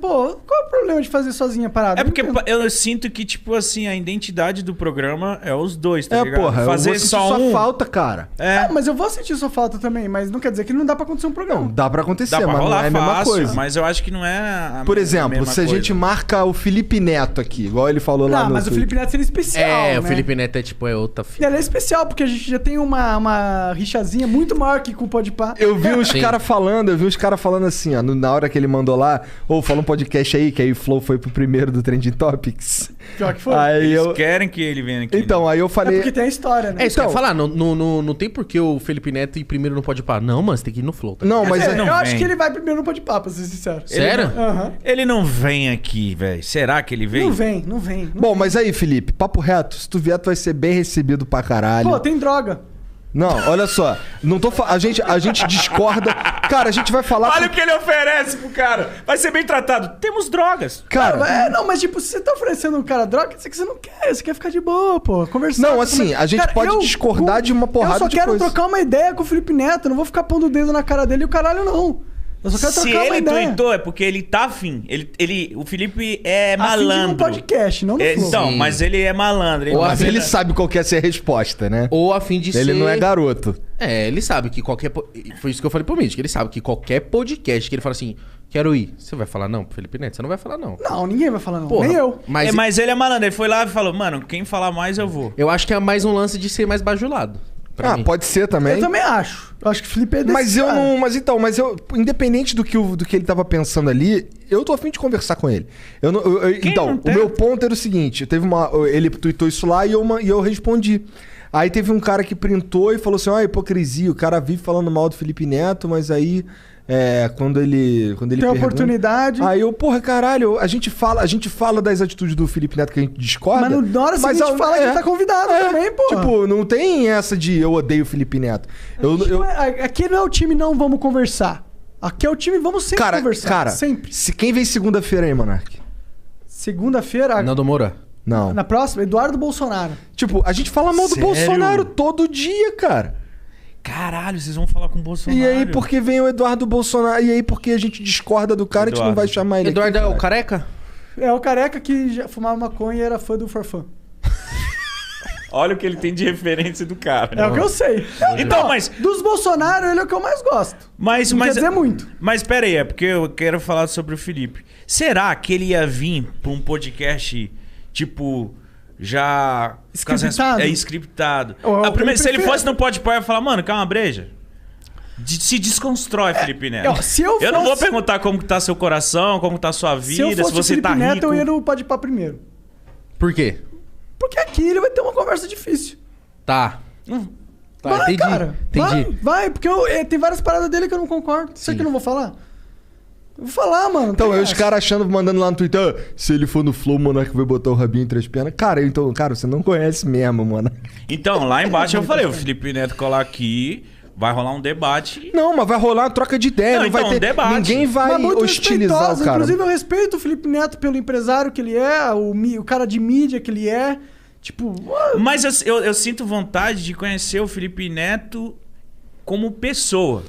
pô, qual é o problema de fazer sozinha a parada? É porque eu sinto que, tipo assim, a identidade do programa é os dois, tá ligado? Porra, fazer eu vou sentir só sua um... falta, cara. Mas eu vou sentir sua falta também, mas não quer dizer que não dá pra acontecer um programa. Não, dá pra acontecer, Dá pra mas não rolar é a mesma fácil, coisa. mas eu acho que não é Por exemplo, se a gente marca o Felipe Neto aqui, igual ele falou lá no mas o Felipe Neto seria especial, o né? Felipe Neto é tipo, outra fita. Ele é especial, porque a gente já tem uma rixazinha muito maior que com o Podpah. Eu vi uns caras falando assim, ó, na hora que ele mandou lá, fala um podcast aí, que aí o Flow foi pro primeiro do Trending Topics. Pior que foi. Aí Eles querem que ele venha aqui. Então, aí eu falei... É porque tem a história, né? É isso que eu ia falar, não tem por que o Felipe Neto ir primeiro no Podpah. Não, mano, você tem que ir no Flow. Tá? Não, mas... eu acho que ele vai primeiro no Podpah, pra ser sincero. Sério? Ele não vem aqui, velho. Será que ele vem? Não vem. Bom, mas aí, Felipe, papo reto, se tu vier, tu vai ser bem recebido pra caralho. Pô, tem droga. Não, olha só. Não tô a gente discorda. Cara, a gente vai falar. Olha o que ele oferece pro cara. Vai ser bem tratado. Temos drogas. Cara. Não, mas tipo, se você tá oferecendo um cara droga, quer dizer que você não quer. Você quer ficar de boa, pô. Conversar. Não, assim, a gente pode discordar de uma porrada de coisa. Eu só quero trocar uma ideia com o Felipe Neto. Eu não vou ficar pondo o dedo na cara dele e o caralho, não. Eu só quero trocar uma ideia. Se ele tweetou, é porque ele tá afim. O Felipe é malandro. Afim de um podcast, não no Flow. Então, mas ele é malandro. Mas ele sabe qual que é ser a resposta, né? Ou a fim de Ele não é garoto. Ele sabe que qualquer... Foi isso que eu falei pro Mítico. Ele sabe que qualquer podcast que ele fala assim, quero ir. Você vai falar não pro Felipe Neto? Você não vai falar não. Não, ninguém vai falar não. Porra, nem eu. Mas ele é malandro. Ele foi lá e falou, mano, quem falar mais eu vou. Eu acho que é mais um lance de ser mais bajulado. Mim. Pode ser também. Eu também acho. Eu acho que o Felipe é desse Mas eu não... Mas eu... Independente do que ele tava pensando ali, eu tô a fim de conversar com ele. Então, o meu ponto era o seguinte. Ele tweetou isso lá e eu respondi. Aí teve um cara que printou e falou assim, hipocrisia. O cara vive falando mal do Felipe Neto, mas aí... quando ele tem oportunidade. Aí eu, porra, caralho, a gente fala das atitudes do Felipe Neto que a gente discorda. Mas na hora seguinte a gente fala que ele tá convidado também, pô. Tipo, não tem essa de eu odeio o Felipe Neto. Aqui não é o time não vamos conversar. Aqui é o time vamos sempre conversar. Cara, sempre. Quem vem segunda-feira aí, Monark? Segunda-feira? Naldo Moura. Não. Na próxima, Eduardo Bolsonaro. Tipo, a gente fala mal do Bolsonaro todo dia, cara. Caralho, vocês vão falar com o Bolsonaro. E aí, por que vem o Eduardo Bolsonaro? E aí, por que a gente discorda do cara e a gente não vai chamar ele Eduardo aqui, é o careca? É o careca que já fumava maconha e era fã do Farfã. Olha o que ele tem de referência do cara. É o que eu sei. Então, mas... Dos Bolsonaro, ele é o que eu mais gosto. Mas quer dizer muito. Mas pera aí, é porque eu quero falar sobre o Felipe. Será que ele ia vir pra um podcast, tipo... Já... Scriptado? Scriptado. Se ele fosse no Podpah, eu ia falar, mano, quer uma breja? Se desconstrói, Felipe Neto. Eu não vou perguntar como que tá seu coração, como tá sua vida, se você tá rico. Se eu fosse o Felipe Neto, eu ia no Podpah primeiro. Por quê? Porque aqui ele vai ter uma conversa difícil. Tá, vai, entendi. Cara. Entendi. Vai, porque tem várias paradas dele que eu não concordo. Você que eu não vou falar? Eu vou falar, mano. Então, aí os caras mandando lá no Twitter, se ele for no Flow, o Monark vai botar o rabinho entre as pernas. Cara, você não conhece mesmo, mano. Então, lá embaixo eu falei, o Felipe Neto colar aqui, vai rolar um debate. Não, mas vai rolar uma troca de ideia, não vai ter... debate. Ninguém vai hostilizar o cara. Inclusive, eu respeito o Felipe Neto pelo empresário que ele é, o cara de mídia que ele é. Tipo... Mas eu sinto vontade de conhecer o Felipe Neto como pessoa.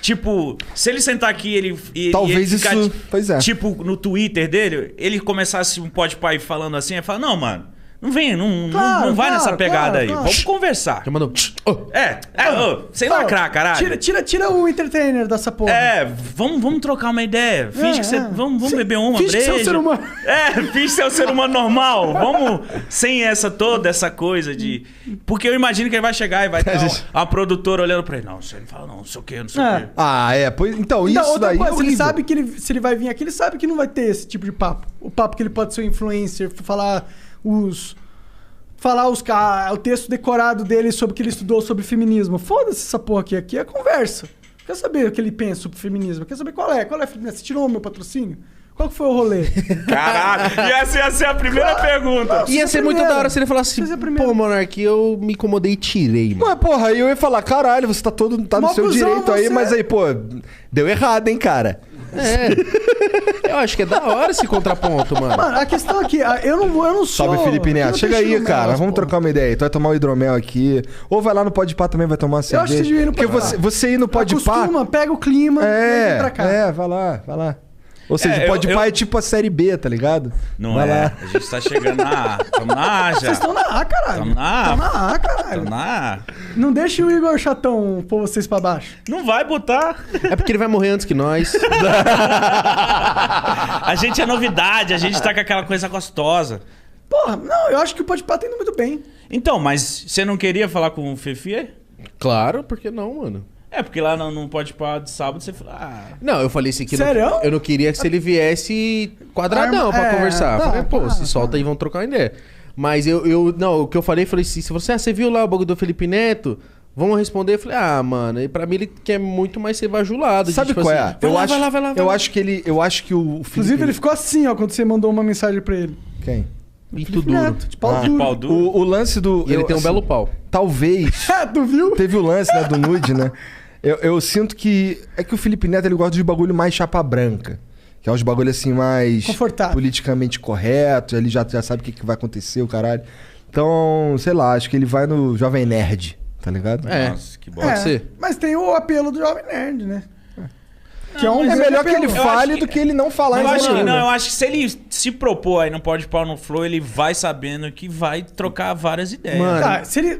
Tipo, se ele sentar aqui talvez ele ficar, isso... Pois é. Tipo, no Twitter dele, ele começasse um Podpah falando assim, ele fala, não, mano, não vem, não vai nessa pegada aí. Claro. Vamos conversar. Já mandou... sem lacrar, caralho. Tira o entertainer dessa porra. Vamos trocar uma ideia. Finge que você... Vamos beber uma breja. Finge ser um ser humano. Finge ser um ser humano normal. Vamos... Sem toda essa coisa de... Porque eu imagino que ele vai chegar e vai ter a produtora olhando pra ele. Não, você não fala não sei o quê, não sei o quê. Pois... Então, isso daí coisa, ele sabe que se ele vai vir aqui, ele sabe que não vai ter esse tipo de papo. O papo que ele pode ser um influencer, falar o texto decorado dele sobre o que ele estudou sobre feminismo. Foda-se essa porra aqui. Aqui é conversa. Quer saber o que ele pensa sobre feminismo? Quer saber qual é? Você tirou o meu patrocínio? Qual que foi o rolê? Caralho, ia ser a primeira pergunta. Ia ser muito da hora se ele falasse assim, pô, Monark, eu me incomodei e tirei, mano. Mas, porra, aí eu ia falar, caralho, você tá no seu direito aí, mas aí, pô, deu errado, hein, cara? Eu acho que é da hora esse contraponto, mano. Mano, a questão aqui, eu não sou... Salve, Felipe Neto. Chega aí, cara. Vamos trocar uma ideia aí. Tu vai tomar o hidromel aqui. Ou vai lá no Podpah também, vai tomar uma cerveja. Eu acho que você devia ir no Podpah. Porque você ir no Podpah... Acostuma, pega o clima e vem pra cá. Vai lá. Ou seja, Podpah é tipo a série B, tá ligado? Não vai lá. A gente tá chegando na A. Tamo na A já. Vocês estão na A, caralho. Tamo na A. Tamo na A, caralho. Tamo na A. Não deixe o Igor Chatão pôr vocês pra baixo. Não vai botar. É porque ele vai morrer antes que nós. A gente é novidade, a gente tá com aquela coisa gostosa. Porra, não, eu acho que o Podpah tá indo muito bem. Então, mas você não queria falar com o Fefi? Claro, por que não, mano? É, porque lá no Podpah de sábado você falou... Não, eu falei assim que Sério? eu não queria que se ele viesse quadradão pra conversar. Tá, Falei, pô, se solta aí, vamos trocar uma ideia. Mas não, o que eu falei assim, se você viu lá o bagulho do Felipe Neto... Vamos responder. Eu falei, mano, e pra mim ele quer muito mais ser bajulado. Sabe tipo qual assim, é? Vai lá. Eu acho que o Felipe... Inclusive, ele ficou assim, ó, quando você mandou uma mensagem pra ele. Quem? Pinto Felipe duro. Neto, de pau duro. Pau duro. O lance do... E ele tem um belo pau. Talvez... Tu viu? Teve o lance, né, do nude, né? Eu sinto que... É que o Felipe Neto, ele gosta de bagulho mais chapa branca. Que é uns bagulho assim mais... Confortável. Politicamente correto. Ele já sabe o que vai acontecer, o caralho. Então, sei lá, acho que ele vai no Jovem Nerd. Tá ligado? Nossa, que bom. Pode ser. Mas tem o apelo do Jovem Nerd, né? Que é um É melhor que ele apelo. fale do que ele não falar. Eu acho que nenhum. não, eu acho que se ele se propor aí no Podpah no Flow, ele vai sabendo que vai trocar várias ideias. Mano. Tá, se ele...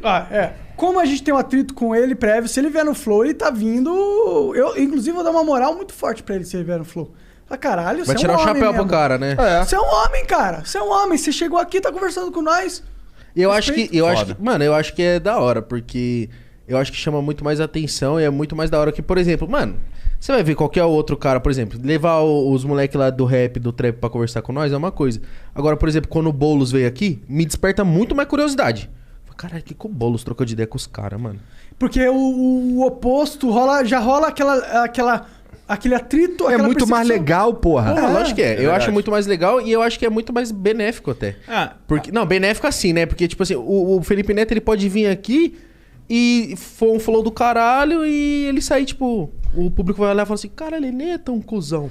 Como a gente tem um atrito com ele prévio, se ele vier no Flow, ele tá vindo... Eu, inclusive, vou dar uma moral muito forte pra ele se ele vier no Flow. Fala, caralho, Vai você tirar é um o homem chapéu mesmo. pro cara, né? Você é um homem, cara. Você é um homem. Você chegou aqui, tá conversando com nós. Eu acho que, Foda. mano, eu acho que é da hora, porque eu acho que chama muito mais atenção e é muito mais da hora que, por exemplo, mano, você vai ver qualquer outro cara, por exemplo, levar os moleques lá do rap, do trap pra conversar com nós é uma coisa. Agora, por exemplo, quando o Boulos veio aqui, me desperta muito mais curiosidade. Caralho, que o Boulos trocou de ideia com os caras, mano? Porque o oposto já rola aquele atrito, É aquela muito mais percepção. legal, porra. Porra, lógico que é. Eu verdade. acho muito mais legal e eu acho que é muito mais benéfico até. Porque, não, benéfico assim, né? Porque, tipo assim, o Felipe Neto, ele pode vir aqui e for um flow do caralho e ele sair, tipo... O público vai olhar e falar assim, caralho, ele nem é tão cuzão.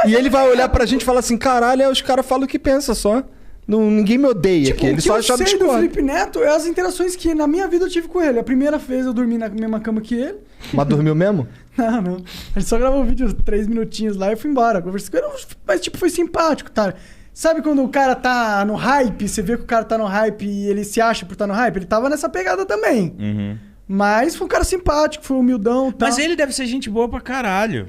E ele vai olhar pra gente e falar assim, caralho, aí os caras falam o que pensa só. Ninguém me odeia aqui, ele só acha O que eu sei do discorda. Felipe Neto é as interações que na minha vida eu tive com ele. A primeira vez eu dormi na mesma cama que ele. Mas dormiu mesmo? Não. A gente só gravou um vídeo 3 minutinhos lá e fui embora. Conversei com ele, mas tipo, foi simpático, tá? Sabe quando o cara tá no hype, você vê que o cara tá no hype e ele se acha por estar no hype? Ele tava nessa pegada também. Uhum. Mas foi um cara simpático, foi humildão e tal. Mas ele deve ser gente boa pra caralho.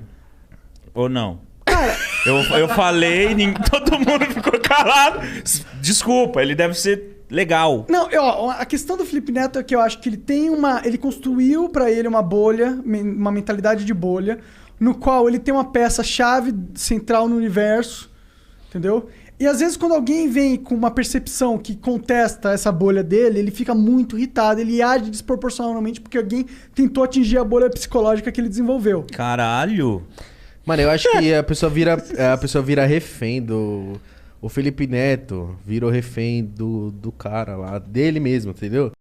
Ou não? Cara, Eu falei, todo mundo ficou calado. Desculpa, ele deve ser legal. não, a questão do Felipe Neto é que eu acho que ele tem ele construiu pra ele uma bolha, uma mentalidade de bolha, no qual ele tem uma peça-chave central no universo, entendeu? E às vezes quando alguém vem com uma percepção que contesta essa bolha dele, ele fica muito irritado, ele age desproporcionalmente porque alguém tentou atingir a bolha psicológica que ele desenvolveu. Caralho. Mano, eu acho que a pessoa vira refém do... O Felipe Neto virou refém do cara lá, dele mesmo, entendeu?